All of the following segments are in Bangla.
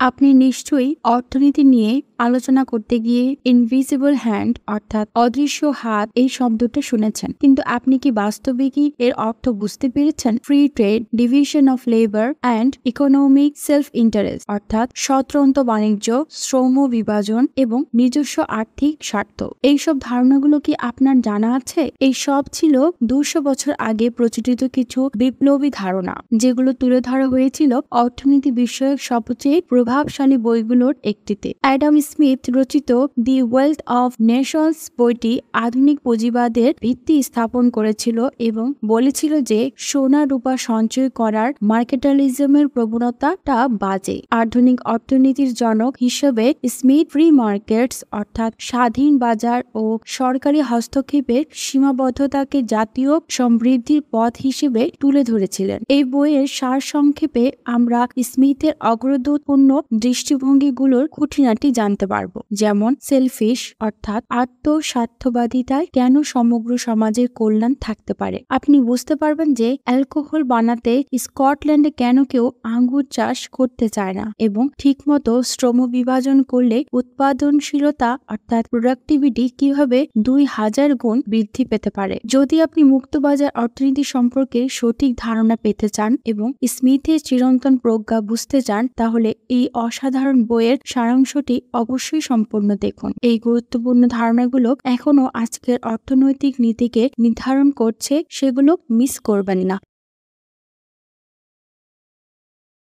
আপনি নিশ্চয়ই অর্থনীতি নিয়ে আলোচনা করতে গিয়ে ইনভিজিবল হ্যান্ড অর্থাৎ অদৃশ্য হাত এই শব্দটা শুনেছেন, কিন্তু আপনি কি বাস্তবে কি এর অর্থ বুঝতে পেরেছেন? Free trade, division of labour and economic self interest অর্থাৎ স্বতন্ত্র বাণিজ্য, শ্রম বিভাজন এবং নিজস্ব আর্থিক স্বার্থ, এইসব ধারণাগুলো কি আপনার জানা আছে? এই সব ছিল 200 বছর আগে প্রচলিত কিছু বিপ্লবী ধারণা, যেগুলো তুলে ধরা হয়েছিল অর্থনীতি বিষয়ক সবচেয়ে প্রভাবশালী বইগুলোর একটিতে। অ্যাডাম স্মিথ রচিত দি ওয়েলথ অফ নেশনস বইটি আধুনিক পুঁজিবাদের ভিত্তি স্থাপন করেছিল এবং বলেছিল যে সোনা রূপা সঞ্চয় করার মার্কেটালিজমের প্রবণতাটা বাজে। আধুনিক অর্থনীতির জনক হিসেবে স্মিথ ফ্রি মার্কেটস অর্থাৎ স্বাধীন বাজার ও সরকারি হস্তক্ষেপের সীমাবদ্ধতাকে জাতীয় সমৃদ্ধির পথ হিসেবে তুলে ধরেছিলেন। এই বইয়ের সারসংক্ষেপে আমরা স্মিথের অগ্রদূতপূর্ণ দৃষ্টিভঙ্গিগুলোর খুঁটিনাটি জানতে পারব, যেমন সেলফিশ অর্থাৎ আত্মস্বার্থবাদিতায় কেন সমগ্র সমাজের কল্যাণ থাকতে পারে। আপনি বুঝতে পারবেন যে অ্যালকোহল বানাতে স্কটল্যান্ডে কেন কেউ আঙ্গুর চাষ করতে চায় না এবং ঠিকমতো শ্রম বিভাজন করলে উৎপাদনশীলতা অর্থাৎ প্রোডাক্টিভিটি কিভাবে 2000 গুণ বৃদ্ধি পেতে পারে। যদি আপনি মুক্তবাজার অর্থনীতি সম্পর্কে সঠিক ধারণা পেতে চান এবং স্মিথের চিরন্তন প্রজ্ঞা বুঝতে চান, তাহলে এই অসাধারণ বইয়ের সারাংশটি অবশ্যই সম্পূর্ণ দেখুন। এই গুরুত্বপূর্ণ ধারণাগুলো এখনো আজকের অর্থনৈতিক নীতিকে নির্ধারণ করছে, সেগুলো মিস করবেন না।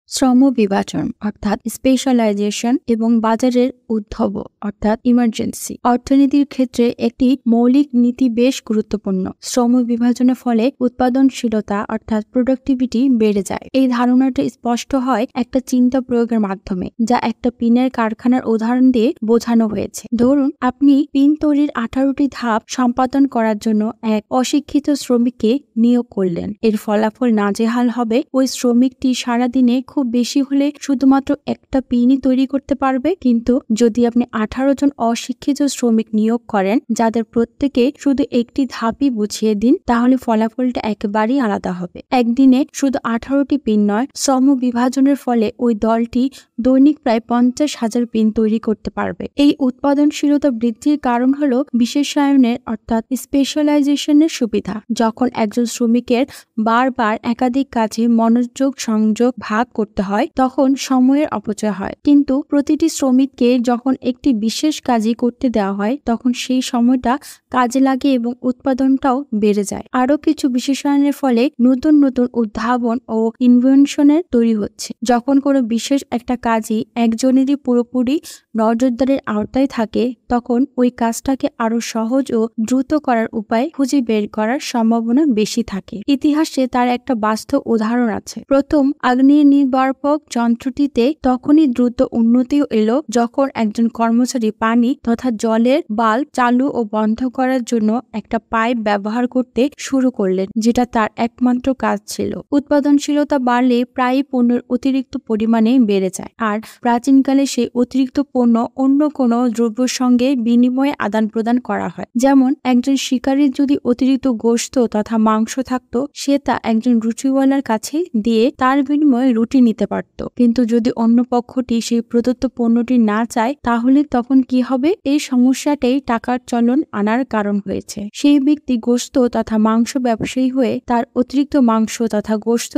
শ্রম বিভাজন অর্থাৎ স্পেশালাইজেশন এবং বাজারের উদ্ভব অর্থাৎ ইমার্জেন্সি অর্থনীতির ক্ষেত্রে একটি মৌলিক নীতি বেশ গুরুত্বপূর্ণ। শ্রম বিভাজনের ফলে উৎপাদনশীলতা অর্থাৎ প্রোডাক্টিভিটি বেড়ে যায়। এই ধারণাটা স্পষ্ট হয় একটা চিন্তা প্রয়োগের মাধ্যমে, যা একটা পিনের কারখানার উদাহরণ দিয়ে বোঝানো হয়েছে। ধরুন, আপনি পিন তৈরির 18টি ধাপ সম্পাদন করার জন্য এক অশিক্ষিত শ্রমিককে নিয়োগ করলেন। এর ফলাফল নাজেহাল হবে। ওই শ্রমিকটি সারাদিনে খুব বেশি হলে শুধুমাত্র একটা পিনই তৈরি করতে পারবে, কিন্তু যদি আপনি 18 জন অশিক্ষিত শ্রমিক নিয়োগ করেন যাদের প্রত্যেকে শুধু একটি ধাপই বুঝিয়ে দিন, তাহলে ফলাফলটা একেবারেই আলাদা হবে। একদিনে শুধু 18টি পিন নয়, শ্রম বিভাজনের ফলে ওই দলটি দৈনিক প্রায় 50,000 পিন তৈরি করতে পারবে। এই উৎপাদনশীলতা বৃদ্ধির কারণ হলো বিশেষায়নের অর্থাৎ স্পেশালাইজেশনের সুবিধা। যখন একজন শ্রমিকের বারবার একাধিক কাজে মনোযোগ সংযোগ ভাগ করতে হয়, তখন সময়ের অপচয় হয়। কিন্তু প্রতিটি শ্রমিককে যখন একটি বিশেষ কাজই করতে দেওয়া হয়, তখন সেই সময়টা কাজে লাগে এবং উৎপাদনটাও বেড়ে যায়। আরো কিছু বিশেষায়নের ফলে নতুন নতুন উদ্ভাবন ও ইনভেনশনের তৈরি হচ্ছে। যখন কোনো বিশেষ একটা কাজই একজনেরই পুরোপুরি নজরদারির আওতায় থাকে, তখন ওই কাজটাকে আরো সহজ ও দ্রুত করার উপায় খুঁজে বের করার সম্ভাবনা বেশি থাকে। ইতিহাসে তার একটা বাস্তব উদাহরণ আছে। প্রথম অগ্নিনির্বাপক যন্ত্রটিতে তখনই দ্রুত উন্নতিও এলো যখন একজন কর্মচারী পানি তথা জলের বাল্ব চালু ও বন্ধ করার জন্য একটা পাইপ ব্যবহার করতে শুরু করলেন, যেটা তার একমাত্র কাজ ছিল। উৎপাদনশীলতা বাড়লে প্রায়ই পণ্যের অতিরিক্ত পরিমাণে বেড়ে যায়, আর প্রাচীনকালে সেই অতিরিক্ত পণ্য অন্য কোনো দ্রব্যের সঙ্গে বিনিময়ে আদান প্রদান করা হয়। যেমন একজন শিকারীর যদি অতিরিক্ত গোশত তথা মাংস থাকতো, সে তা একজন রুটিওয়ালার কাছে দিয়ে তার বিনিময়ে রুটি নিতে পারত। কিন্তু যদি অন্য পক্ষটি সেই প্রদত্ত পণ্যটি না চায়, তাহলে তখন কি হবে? এই সমস্যাটাই টাকার চলন আনার কারণ হয়েছে। সেই ব্যক্তি গোশত তথা মাংস ব্যবসায়ী হয়ে তার অতিরিক্ত মাংস তথা গোশত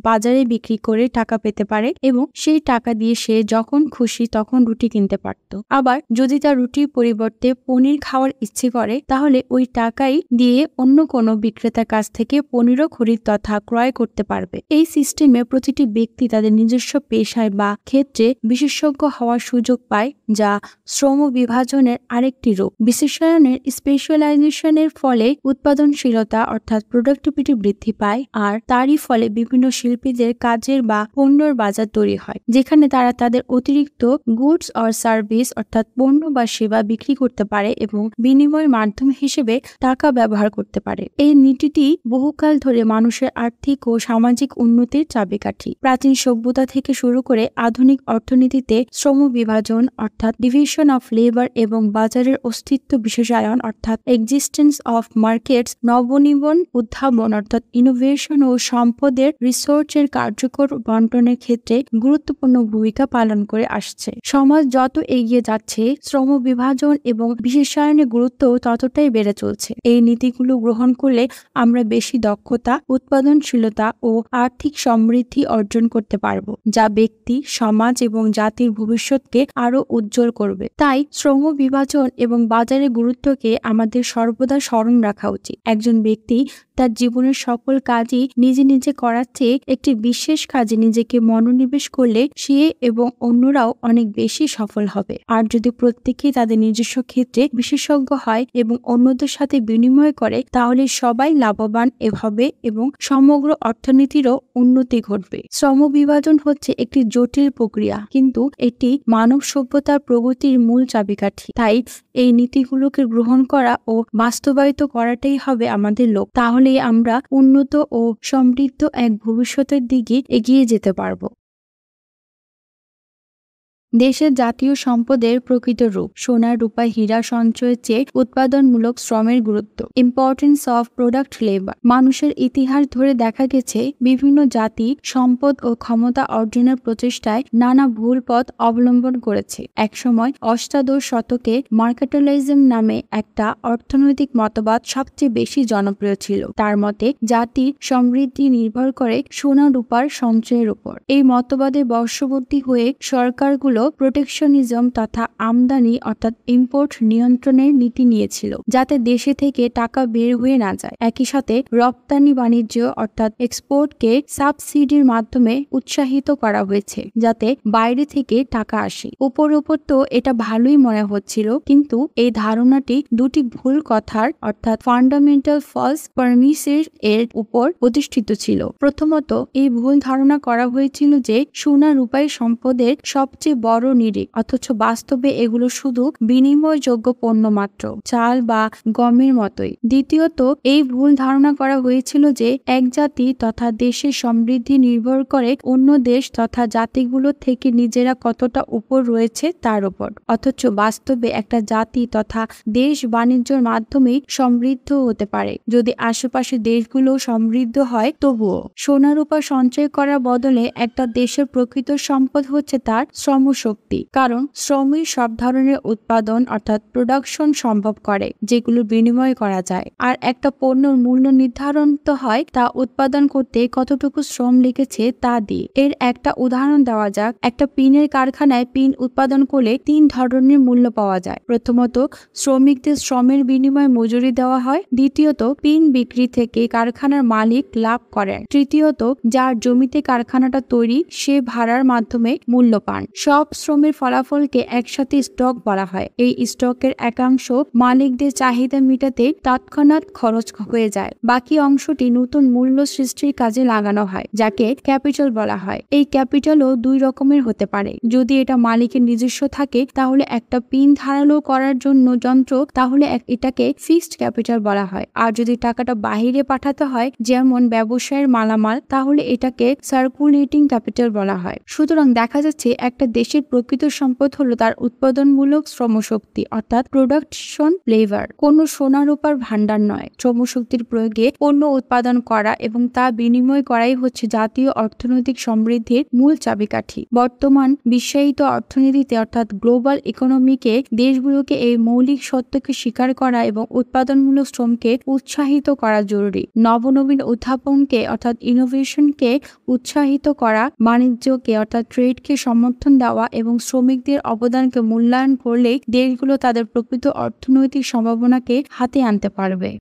বাজারে বিক্রি করে টাকা পেতে পারে এবং সেই টাকা দিয়ে সে যখন খুশি তখন রুটি কিনতে পারত। আবার যদি তার রুটির পরিবর্তে পনির খাওয়ার ইচ্ছে করে, তাহলে ওই টাকাই দিয়ে অন্য কোনো বিক্রেতার কাছ থেকে পনিরও খরিদ তথা ক্রয় করতে পারবে। এই সিস্টেমে প্রতিটি ব্যক্তি তাদের নিজস্ব পেশায় বা ক্ষেত্রে বিশেষজ্ঞ হওয়ার সুযোগ পায়, যা শ্রম বিভাজনের আরেকটি রূপ। বিশেষায়নের স্পেশালাইজেশনের ফলে উৎপাদনশীলতা অর্থাৎ প্রোডাক্টিভিটি বৃদ্ধি পায়, আর তারই ফলে বিভিন্ন শিল্পীদের কাজের বা পণ্যের বাজার তৈরি হয়, যেখানে তারা তাদের অতিরিক্ত গুডস অর সার্ভিস অর্থাৎ পণ্য বা সেবা বিক্রি করতে পারে এবং বিনিময়ের মাধ্যম হিসেবে টাকা ব্যবহার করতে পারে। এই নীতিটি বহুকাল ধরে মানুষের আর্থিক ও সামাজিক উন্নতির চাবিকাঠি। প্রাচীন সভ্যতা থেকে শুরু করে আধুনিক অর্থনীতিতে শ্রম বিভাজন অর্থাৎ ডিভিশন অফ লেবার এবং বাজারের অস্তিত্ব বিশেষায়ন অর্থাৎ এক্সিস্টেন্স অফ মার্কেটস, নবনিবন উদ্ভাবন অর্থাৎ ইনোভেশন ও সম্পদের রিসার্চের কার্যকর বন্টনের ক্ষেত্রে গুরুত্বপূর্ণ ভূমিকা পালন করে আসছে। সমাজ যত এগিয়ে যাচ্ছে, শ্রম বিভাজন এবং বিশেষায়নের গুরুত্ব ততটাই বেড়ে চলছে। এই নীতিগুলো গ্রহণ করলে আমরা বেশি দক্ষতা, উৎপাদনশীলতা ও আর্থিক সমৃদ্ধি অর্জন করতে পারব, যা ব্যক্তি, সমাজ এবং জাতির ভবিষ্যৎকে আরো উজ্জ্বল করবে। তাই শ্রম বিভাজন এবং বাজারের গুরুত্বকে আমাদের সর্বদা স্মরণ রাখা উচিত। একজন ব্যক্তি তার জীবনের সকল কাজই নিজে নিজে করার চেয়ে একটি বিশেষ কাজে নিজেকে মনোনিবেশ করলে সে এবং অন্যরাও অনেক বেশি সফল হবে। আর যদি প্রত্যেকেই তাদের নিজস্ব ক্ষেত্রে বিশেষজ্ঞ হয় এবং অন্যদের সাথে বিনিময় করে, তাহলে সবাই লাভবান হবে এবং সমগ্র অর্থনীতিরও উন্নতি ঘটবে। শ্রম বিভাজন হচ্ছে একটি জটিল প্রক্রিয়া, কিন্তু এটি মানব সভ্যতার প্রগতির মূল চাবিকাঠি। তাই এই নীতিগুলোকে গ্রহণ করা ও বাস্তবায়িত করাটাই হবে আমাদের লক্ষ্য। তাহলেই আমরা উন্নত ও সমৃদ্ধ এক ভবিষ্যতের দিকে এগিয়ে যেতে পারব। দেশের জাতীয় সম্পদের প্রকৃত রূপ। সোনা, রূপা, হীরা সঞ্চয়ের চেয়ে উৎপাদনমূলক শ্রমের গুরুত্ব। Importance of product labour. মানুষের ইতিহাস ধরে দেখা গেছে বিভিন্ন জাতি সম্পদ ও ক্ষমতা অর্জনের প্রচেষ্টায় নানা ভুল পথ অবলম্বন করেছে। একসময় অষ্টাদশ শতকে মার্কেটালিজম নামে একটা অর্থনৈতিক মতবাদ সবচেয়ে বেশি জনপ্রিয় ছিল। তার মতে জাতির সমৃদ্ধি নির্ভর করে সোনা রূপার সঞ্চয়ের উপর। এই মতবাদের বশবর্তী হয়ে সরকারগুলো প্রোটেকশনিজম তথা আমদানি অর্থাৎ ইম্পোর্ট নিয়ন্ত্রণের নীতি নিয়েছিল, যাতে দেশে থেকে টাকা বের হয়ে না যায়। একই সাথে রপ্তানি বাণিজ্য অর্থাৎ এক্সপোর্টকে সাবসিডির মাধ্যমে উৎসাহিত করা হয়েছে, যাতে বাইরে থেকে টাকা আসে। উপর তো এটা ভালোই মনে হচ্ছিল, কিন্তু এই ধারণাটি দুটি ভুল কথার অর্থাৎ ফান্ডামেন্টাল ফলস পারমিসের এর উপর প্রতিষ্ঠিত ছিল। প্রথমত, এই ভুল ধারণা করা হয়েছিল যে সোনা রূপাই সম্পদের সবচেয়ে বড় নিরিখ, অথচ বাস্তবে এগুলো শুধু বিনিময়যোগ্য পণ্য মাত্র, চাল বা গমের মতোই। দ্বিতীয়ত, এই ভুল ধারণা করা হয়েছিল যে এক জাতি তথা দেশের সমৃদ্ধি নির্ভর করে অন্য দেশ তথা জাতিগুলো থেকে নিজেরা কতটা উপর রয়েছে তার উপর, অথচ বাস্তবে একটা জাতি তথা দেশ বাণিজ্যের মাধ্যমেই সমৃদ্ধ হতে পারে। যদি আশেপাশের দেশগুলো সমৃদ্ধ হয়, তবুও সোনা রূপা সঞ্চয় করার বদলে একটা দেশের প্রকৃত সম্পদ হচ্ছে তার শ্রমশক্তি, কারণ শ্রমই সব ধরনের উৎপাদন অর্থাৎ প্রোডাকশন সম্ভব করে, যেগুলো বিনিময় করা যায়। আর একটা পণ্যের মূল্য নির্ধারণ তো হয় তা উৎপাদন করতে কতটুকু শ্রম লেগেছে তা দিয়ে। এর একটা উদাহরণ দেওয়া যাক। একটা পিনের কারখানায় পিন উৎপাদন করলে 3 ধরনের মূল্য পাওয়া যায়। প্রথমত, শ্রমিকদের শ্রমের বিনিময়ে মজুরি দেওয়া হয়। দ্বিতীয়ত, পিন বিক্রি থেকে কারখানার মালিক লাভ করেন। তৃতীয়ত, যার জমিতে কারখানাটা তৈরি সে ভাড়ার মাধ্যমে মূল্য পান। সব শ্রমের ফলাফলকে একসাথে স্টক বলা হয়। এই স্টকের একাংশ মালিকদের চাহিদা মেটাতে তৎক্ষণাৎ খরচ হয়ে যায়, বাকি অংশটি নতুন মূল্য সৃষ্টির কাজে লাগানো হয়, যাকে ক্যাপিটাল বলা হয়। এই ক্যাপিটালও 2 রকমের হতে পারে। যদি এটা মালিকের নিজস্ব থাকে, তাহলে একটা পিন ধারালো করার জন্য যন্ত্র, তাহলে এটাকে ফিক্সড ক্যাপিটাল বলা হয়। আর যদি টাকাটা বাহিরে পাঠাতে হয়, যেমন ব্যবসায়ের মালামাল, তাহলে এটাকে সার্কুলেটিং ক্যাপিটাল বলা হয়। সুতরাং দেখা যাচ্ছে একটা দেশের প্রকৃত সম্পদ হলো তার উৎপাদনমূলক শ্রমশক্তি অর্থাৎ প্রোডাকশন লেবার, কোনো সোনা রূপার ভান্ডার নয়। শ্রমশক্তির প্রয়োগে পণ্য উৎপাদন করা এবং তা বিনিময় করাই হচ্ছে জাতীয় অর্থনৈতিক সমৃদ্ধির মূল চাবিকাঠি। বর্তমান বিশ্বায়িত অর্থনীতিতে অর্থাৎ গ্লোবাল ইকোনমিকে দেশগুলোকে এই মৌলিক সত্যকে স্বীকার করা এবং উৎপাদনমূলক শ্রমকে উৎসাহিত করা জরুরি। নবনবীন উদ্ভাবনকে অর্থাৎ ইনোভেশনকে উৎসাহিত করা, বাণিজ্যকে অর্থাৎ ট্রেডকে সমর্থন দেওয়া এবং শ্রমিকদের অবদানকে মূল্যায়ন করলেই দেশগুলো তাদের প্রকৃত অর্থনৈতিক সম্ভাবনাকে হাতে আনতে পারবে।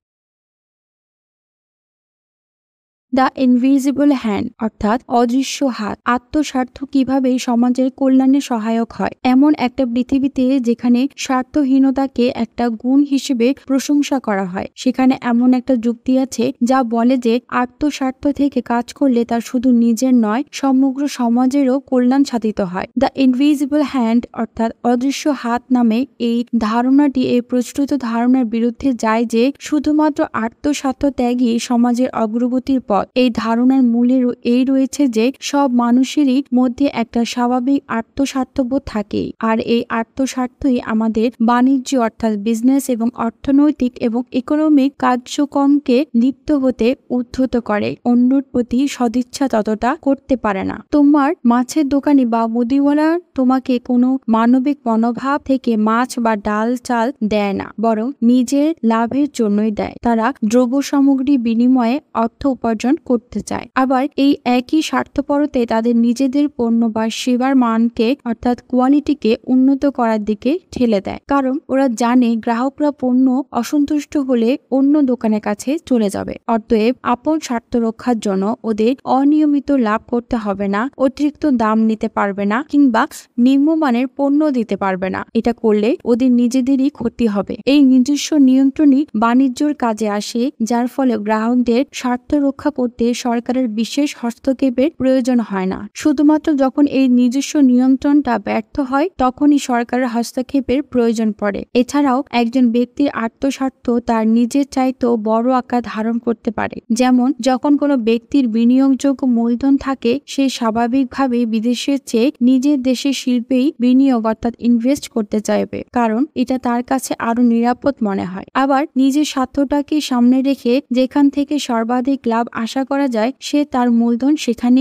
দ্য ইনভিজিবল হ্যান্ড অর্থাৎ অদৃশ্য হাত। আত্মস্বার্থ কিভাবে সমাজের কল্যাণে সহায়ক হয়। এমন একটা পৃথিবীতে যেখানে স্বার্থহীনতাকে একটা গুণ হিসেবে প্রশংসা করা হয়, সেখানে এমন একটা যুক্তি আছে যা বলে যে আত্মস্বার্থ থেকে কাজ করলে তার শুধু নিজের নয়, সমগ্র সমাজেরও কল্যাণ সাধিত হয়। দ্য ইনভিজিবল হ্যান্ড অর্থাৎ অদৃশ্য হাত নামে এই ধারণাটি এই প্রচলিত ধারণার বিরুদ্ধে যায় যে শুধুমাত্র আত্মস্বার্থ ত্যাগই সমাজের অগ্রগতির পথ। পথ। এই ধারণার মূলে এই রয়েছে যে সব মানুষেরই মধ্যে একটা স্বাভাবিক আত্মস্বার্থবোধ থাকে, আর এই আত্মস্বার্থই আমাদের বাণিজ্য অর্থাৎ বিজনেস এবং অর্থনৈতিক এবং ইকোনমিক কার্যক্রমকে লিপ্ত হতে উদ্ধত করে। অন্যের প্রতি সদিচ্ছা ততটা করতে পারে না। তোমার মাছের দোকানি বা মুদিওয়ালা তোমাকে কোনো মানবিক মনোভাব থেকে মাছ বা ডাল চাল দেয় না, বরং নিজের লাভের জন্যই দেয়। তারা দ্রব্য সামগ্রী বিনিময়ে অর্থ উপার্জন করতে চায়। আবার এই একই স্বার্থপরতে তাদের নিজেদের পণ্য বা সেবার মানকে অর্থাৎ কোয়ালিটিকে উন্নত করার দিকে ঠেলে দেয়, কারণ ওরা জানে গ্রাহকরা পণ্য অসন্তুষ্ট হলে অন্য দোকানের কাছে চলে যাবে। অতএব আপন স্বার্থ রক্ষার জন্য ওদের অনিয়মিত লাভ করতে হবে না, অতিরিক্ত দাম নিতে পারবে না কিংবা নিম্নমানের পণ্য দিতে পারবে না। এটা করলে ওদের নিজেদেরই ক্ষতি হবে। এই নিজস্ব নিয়ন্ত্রণই বাণিজ্যর কাজে আসে, যার ফলে গ্রাহকদের স্বার্থ রক্ষা করতে সরকারের বিশেষ হস্তক্ষেপের প্রয়োজন হয় না। শুধুমাত্র যখন এই নিজস্ব নিয়ন্ত্রণটা ব্যর্থ হয় তখনই সরকারের হস্তক্ষেপের প্রয়োজন পড়ে। এছাড়াও একজন ব্যক্তির আত্মস্বার্থ তার নিজের চাইতেও বড় আকার ধারণ করতে পারে। যেমন যখন কোনো ব্যক্তির বিনিয়োগযোগ্য মূলধন থাকে, সে স্বাভাবিকভাবেই বিদেশের চেয়ে নিজের দেশের শিল্পেই বিনিয়োগ অর্থাৎ ইনভেস্ট করতে চাইবে, কারণ এটা তার কাছে আরো নিরাপদ মনে হয়। আবার নিজের স্বার্থটাকে সামনে রেখে যেখান থেকে সর্বাধিক লাভ আশা করা যায় সে তার মূলধন সেখানে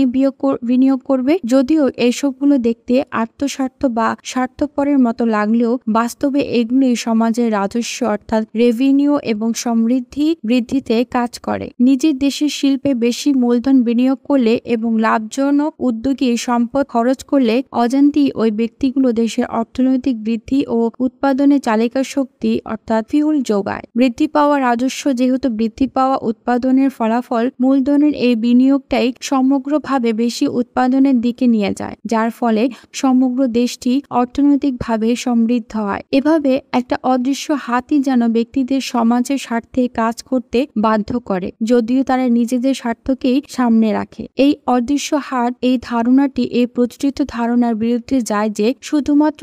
বিনিয়োগ করবে। যদিও এসবগুলো দেখতে আত্মস্বার্থ বা স্বার্থপরের মতো লাগলেও বাস্তবে এগুলোই সমাজের রাজস্ব অর্থাৎ রেভিনিউ এবং সমৃদ্ধি বৃদ্ধিতে কাজ করে। নিজের দেশের শিল্পে বেশি মূলধন বিনিয়োগ করলে এবং লাভজনক উদ্যোগী সম্পদ খরচ করলে অজান্তেই ওই ব্যক্তিগুলো দেশের অর্থনৈতিক বৃদ্ধি ও উৎপাদনের চালিকা শক্তি অর্থাৎ ফিউল যোগায়। বৃদ্ধি পাওয়া রাজস্ব যেহেতু বৃদ্ধি পাওয়া উৎপাদনের ফলাফল, মূলধনের এই বিনিয়োগটাই সমগ্রভাবে বেশি উৎপাদনের দিকে নিয়ে যায়, যার ফলে সমগ্র দেশটি অর্থনৈতিকভাবে সমৃদ্ধ হয়। এভাবে একটা অদৃশ্য হাতই যেন ব্যক্তিদের সমাজের স্বার্থে কাজ করতে বাধ্য করে, যদিও তারা নিজেদের স্বার্থকেই সামনে রাখে। এই অদৃশ্য হাত এই ধারণাটি এই প্রচলিত ধারণার বিরুদ্ধে যায় যে শুধুমাত্র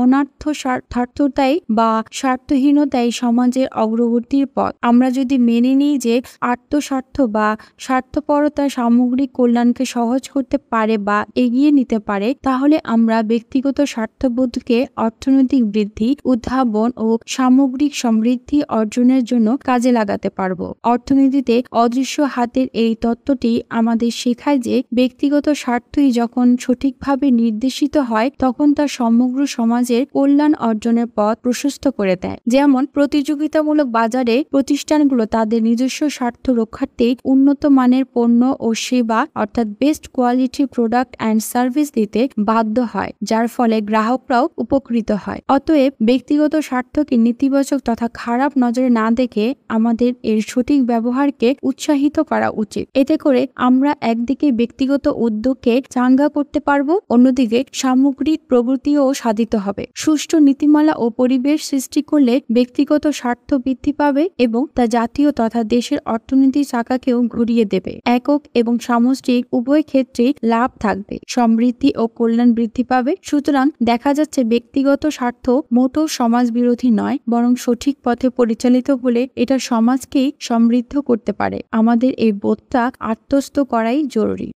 অনার্থ স্বার্থতাই বা স্বার্থহীনতাই সমাজের অগ্রগতির পথ। আমরা যদি মেনে নিই যে আত্মস্বার্থ বা স্বার্থপরতা সামগ্রিক কল্যাণকে সহজ করতে পারে বা এগিয়ে নিতে পারে, তাহলে আমরা ব্যক্তিগত স্বার্থবোধকে অর্থনৈতিক বৃদ্ধি, উদ্ভাবন ও সামগ্রিক সমৃদ্ধি অর্জনের জন্য কাজে লাগাতে পারব। অর্থনীতিতে অদৃশ্য হাতের এই তত্ত্বটি আমাদের শেখায় যে ব্যক্তিগত স্বার্থই যখন সঠিকভাবে নির্দেশিত হয় তখন তা সমগ্র সমাজের কল্যাণ অর্জনের পথ প্রশস্ত করে দেয়। যেমন প্রতিযোগিতামূলক বাজারে প্রতিষ্ঠানগুলো তাদের নিজস্ব স্বার্থ রক্ষার্থে উন্নত মানের পণ্য ও সেবা অর্থাৎ best quality product and service দিতে বাধ্য হয়, যার ফলে গ্রাহকরাও উপকৃত হয়। অতএব ব্যক্তিগত স্বার্থকে নেতিবাচক তথা খারাপ নজরে না দেখে আমাদের এর সঠিক ব্যবহারকে উৎসাহিত করা উচিত। এতে করে আমরা একদিকে ব্যক্তিগত উদ্যোগকে চাঙ্গা করতে পারবো, অন্যদিকে সামগ্রিক প্রগতিও সাধিত হবে। সুষ্ঠু নীতিমালা ও পরিবেশ সৃষ্টি করলে ব্যক্তিগত স্বার্থ বৃদ্ধি পাবে এবং তা জাতীয় তথা দেশের অর্থনীতির চাকাকেও ঘুরিয়ে দেবে। একক এবং সামষ্টিক উভয় ক্ষেত্রেই লাভ থাকবে, সমৃদ্ধি ও কল্যাণ বৃদ্ধি পাবে। সুতরাং দেখা যাচ্ছে ব্যক্তিগত স্বার্থ মোটেও সমাজ বিরোধী নয়, বরং সঠিক পথে পরিচালিত হলে এটা সমাজকেই সমৃদ্ধ করতে পারে। আমাদের এই বোধটা আত্মস্থ করাই জরুরি।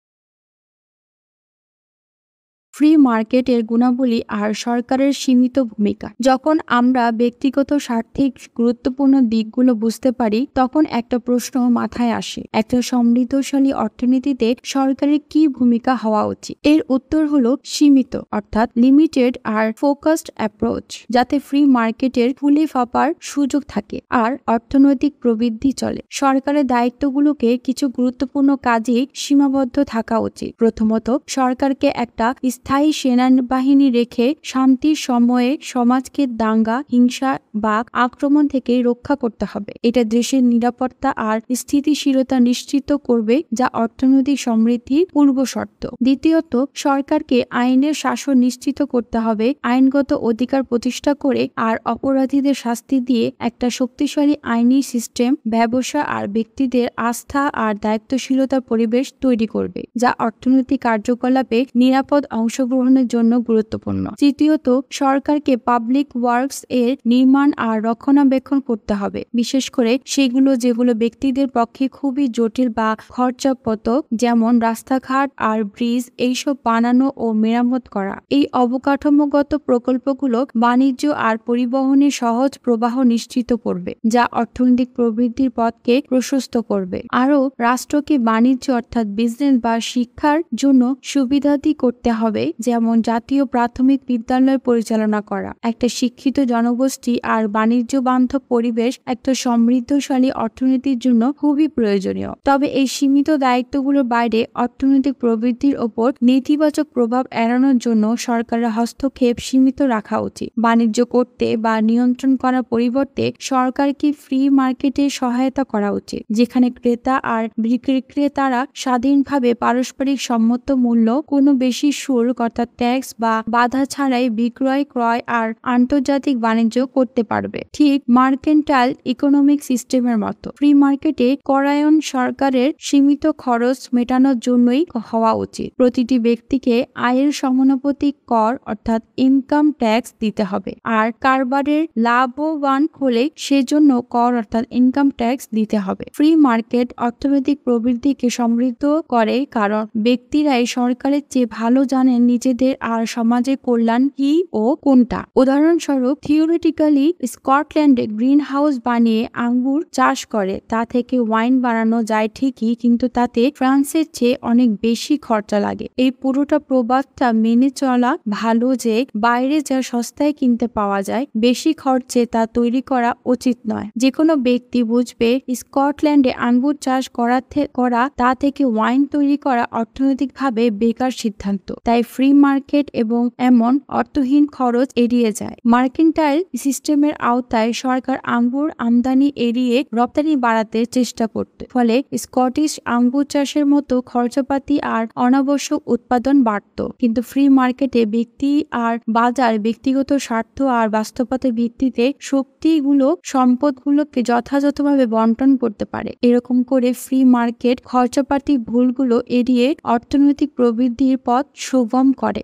ফ্রি মার্কেটের গুণাবলী আর সরকারের সীমিত ভূমিকা। যখন আমরা ব্যক্তিগত স্বার্থিক গুরুত্বপূর্ণ দিকগুলো বুঝতে পারি তখন একটা প্রশ্ন মাথায় আসে, একটা সমৃদ্ধশালী অর্থনীতিতে সরকারের কি ভূমিকা হওয়া উচিত? এর উত্তর হলো সীমিত অর্থাৎ লিমিটেড আর ফোকাসড অ্যাপ্রোচ, যাতে ফ্রি মার্কেটের ফুলে ফাঁপার সুযোগ থাকে আর অর্থনৈতিক প্রবৃদ্ধি চলে। সরকারের দায়িত্বগুলোকে কিছু গুরুত্বপূর্ণ কাজে সীমাবদ্ধ থাকা উচিত। প্রথমত, সরকারকে একটা স্থায়ী সেনাবাহিনী রেখে শান্তির সময়ে সমাজকে দাঙ্গা, হিংসা বা আক্রমণ থেকে রক্ষা করতে হবে। এটা দেশের নিরাপত্তা আর স্থিতিশীলতা নিশ্চিত করবে, যা অর্থনৈতিক সমৃদ্ধির পূর্বশর্ত। দ্বিতীয়ত, সরকারকে আইনের শাসন নিশ্চিত করতে হবে, আইনগত অধিকার প্রতিষ্ঠা করে আর অপরাধীদের শাস্তি দিয়ে একটা শক্তিশালী আইনি সিস্টেম, ব্যবসা আর ব্যক্তিদের আস্থা আর দায়িত্বশীলতার পরিবেশ তৈরি করবে, যা অর্থনৈতিক কার্যকলাপে নিরাপদ অংশ অংশগ্রহণের জন্য গুরুত্বপূর্ণ। তৃতীয়ত, সরকারকে পাবলিক ওয়ার্কস এর নির্মাণ আর রক্ষণাবেক্ষণ করতে হবে, বিশেষ করে সেগুলো যেগুলো ব্যক্তিদের পক্ষে খুবই জটিল বা খরচাপ্রদ, যেমন রাস্তাঘাট আর ব্রিজ এইসব বানানো ও মেরামত করা। এই অবকাঠামোগত প্রকল্পগুলো বাণিজ্য আর পরিবহনের সহজ প্রবাহ নিশ্চিত করবে, যা অর্থনৈতিক প্রবৃদ্ধির পথকে প্রশস্ত করবে। আরও রাষ্ট্রকে বাণিজ্য অর্থাৎ বিজনেস বা শিক্ষার জন্য সুবিধাদি করতে হবে, যেমন জাতীয় প্রাথমিক বিদ্যালয় পরিচালনা করা। একটা শিক্ষিত জনগোষ্ঠী আর বাণিজ্য বান্ধব পরিবেশ একটা সমৃদ্ধশালী অর্থনীতির জন্য খুবই প্রয়োজনীয়। তবে এই সীমিত দায়িত্বগুলোর বাইরে অর্থনৈতিক প্রবৃদ্ধির ওপর নেতিবাচক প্রভাব এড়ানোর জন্য সরকারের হস্তক্ষেপ সীমিত রাখা উচিত। বাণিজ্য করতে বা নিয়ন্ত্রণ করার পরিবর্তে সরকারকে ফ্রি মার্কেটে সহায়তা করা উচিত, যেখানে ক্রেতা আর বিক্রেতারা স্বাধীনভাবে পারস্পরিক সম্মত মূল্য, কোনো বেশি শুল্ক অর্থাৎ ট্যাক্স বা বাধা ছাড়াই বিক্রয়, ক্রয় আর আন্তর্জাতিক বাণিজ্য করতে পারবে। ঠিক মার্কেন্টাইল ইকোনমিক সিস্টেমের মতো ফ্রি মার্কেটে করায়ন সরকারের সীমিত খরচ মেটানোর জন্যই হওয়া উচিত। প্রতিটি ব্যক্তিকে আয়ের সমানুপাতিক কর অর্থাৎ ইনকাম ট্যাক্স দিতে হবে, আর কারবারের লাভবান হলে সেজন্য কর অর্থাৎ ইনকাম ট্যাক্স দিতে হবে। ফ্রি মার্কেট অর্থনৈতিক প্রবৃদ্ধিকে সমৃদ্ধ করে, কারণ ব্যক্তিরাই সরকারের চেয়ে ভালো জানেন নিজেদের আর সমাজের কল্যাণ কি ও কোনটা। উদাহরণস্বরূপ, থিওরিটিক্যালি স্কটল্যান্ডে গ্রিন হাউস বানিয়ে আঙ্গুর চাষ করে তা থেকে ওয়াইন বানানো যায় ঠিকই, কিন্তু তাতে ফ্রান্সের চেয়ে অনেক বেশি খরচা লাগে। এই পুরোটা প্রবাদটা মেনে চলা ভালো যে বাইরে যা সস্তায় কিনতে পাওয়া যায়, বেশি খরচে তা তৈরি করা উচিত নয়। যে কোনো ব্যক্তি বুঝবে স্কটল্যান্ডে আঙ্গুর চাষ করা তা থেকে ওয়াইন তৈরি করা অর্থনৈতিকভাবে বেকার সিদ্ধান্ত। তাই ফ্রি মার্কেট এবং এমন অর্থহীন খরচ এড়িয়ে যায়। মার্কেন্টাইল সিস্টেমের আওতায় সরকার আঙ্গুর আমদানি এড়িয়ে রপ্তানি বাড়াতে চেষ্টা করতে, ফলে স্কটিশ আঙ্গুর চাষের মতো খরচাপাতি আর অনাবশ্যক উৎপাদন বাড়ত। কিন্তু ফ্রি মার্কেটে ব্যক্তি আর বাজার ব্যক্তিগত স্বার্থ আর বাস্তবতার ভিত্তিতে সম্পদগুলোকে যথাযথভাবে বন্টন করতে পারে। এরকম করে ফ্রি মার্কেট খরচাপাতি ভুলগুলো এড়িয়ে অর্থনৈতিক প্রবৃদ্ধির পথ সুগম করে।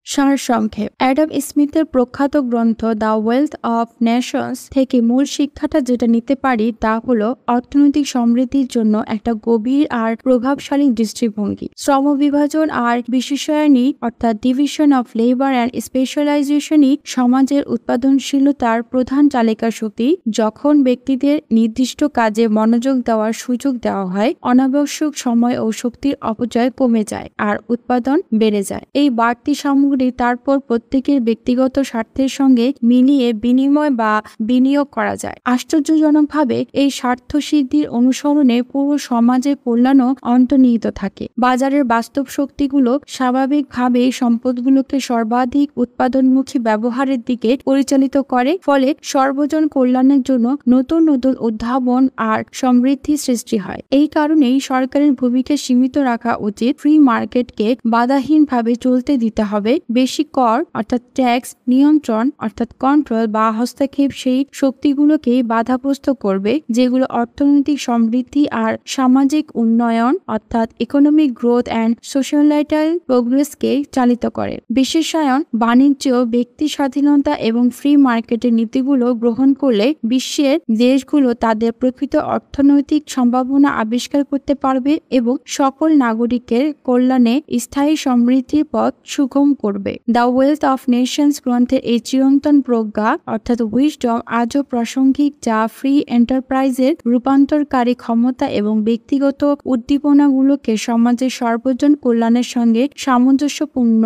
সারসংক্ষেপ, অ্যাডাম স্মিথের প্রখ্যাত গ্রন্থ দ্য ওয়েলথ অফ নেশনস থেকে মূল শিক্ষাটা যেটা নিতে পারি তা হলো অর্থনৈতিক সমৃদ্ধির জন্য একটা গভীর আর প্রভাবশালী দৃষ্টিভঙ্গি। শ্রম বিভাজন আর বিশেষায়নী অর্থাৎ ডিভিশন অফ লেবার অ্যান্ড স্পেশালাইজেশনই সমাজের উৎপাদনশীলতার প্রধান চালিকা শক্তি। যখন ব্যক্তিদের নির্দিষ্ট কাজে মনোযোগ দেওয়ার সুযোগ দেওয়া হয়, অনাবশ্যক সময় ও শক্তির অপচয় কমে যায় আর উৎপাদন বেড়ে যায়। এই বাড়তি সামগ্রী তারপর প্রত্যেকের ব্যক্তিগত স্বার্থের সঙ্গে মিলিয়ে বিনিময় বা বিনিয়োগ করা যায়। আশ্চর্যজনকভাবে এই স্বার্থ সিদ্ধির অনুসরণে পুরো সমাজের কল্যাণও অন্তর্নিহিত থাকে। বাজারের বাস্তব শক্তিগুলো স্বাভাবিকভাবেই সম্পদগুলোকে সর্বাধিক উৎপাদনমুখী ব্যবহারের দিকে পরিচালিত করে, ফলে সর্বজন কল্যাণের জন্য নতুন নতুন উদ্ভাবন আর সমৃদ্ধি সৃষ্টি হয়। এই কারণেই সরকারের ভূমিকা সীমিত রাখা উচিত। ফ্রি মার্কেটকে বাধাহীনভাবে চলতে দিতে হবে। বেশি কর অর্থাৎ ট্যাক্স, নিয়ন্ত্রণ অর্থাৎ কন্ট্রোল বা হস্তক্ষেপ সেই শক্তিগুলোকে বাধাগ্রস্ত করবে যেগুলো অর্থনৈতিক সমৃদ্ধি আর সামাজিক উন্নয়ন অর্থাৎ ইকোনমিক গ্রোথ অ্যান্ড সোশ্যালাইটাল প্রোগ্রেসকে চালিত করে। বিশেষায়ন, বাণিজ্য, ব্যক্তি স্বাধীনতা এবং ফ্রি মার্কেটের নীতিগুলো গ্রহণ করলে বিশ্বের দেশগুলো তাদের প্রকৃত অর্থনৈতিক সম্ভাবনা আবিষ্কার করতে পারবে এবং সকল নাগরিকের কল্যাণে স্থায়ী সমৃদ্ধির পথ সুগম করবে। দ্য ওয়েলথ অফ নেশনস গ্রন্থের এই চিরন্তন প্রজ্ঞা অর্থাৎ উইজডম আজও প্রাসঙ্গিক, যা ফ্রি এন্টারপ্রাইজের রূপান্তরকারী ক্ষমতা এবং ব্যক্তিগত উদ্দীপনাগুলোকে সমাজের সর্বজন কল্যাণের সঙ্গে সামঞ্জস্যপূর্ণ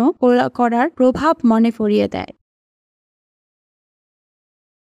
করার প্রভাব মনে করিয়ে দেয়।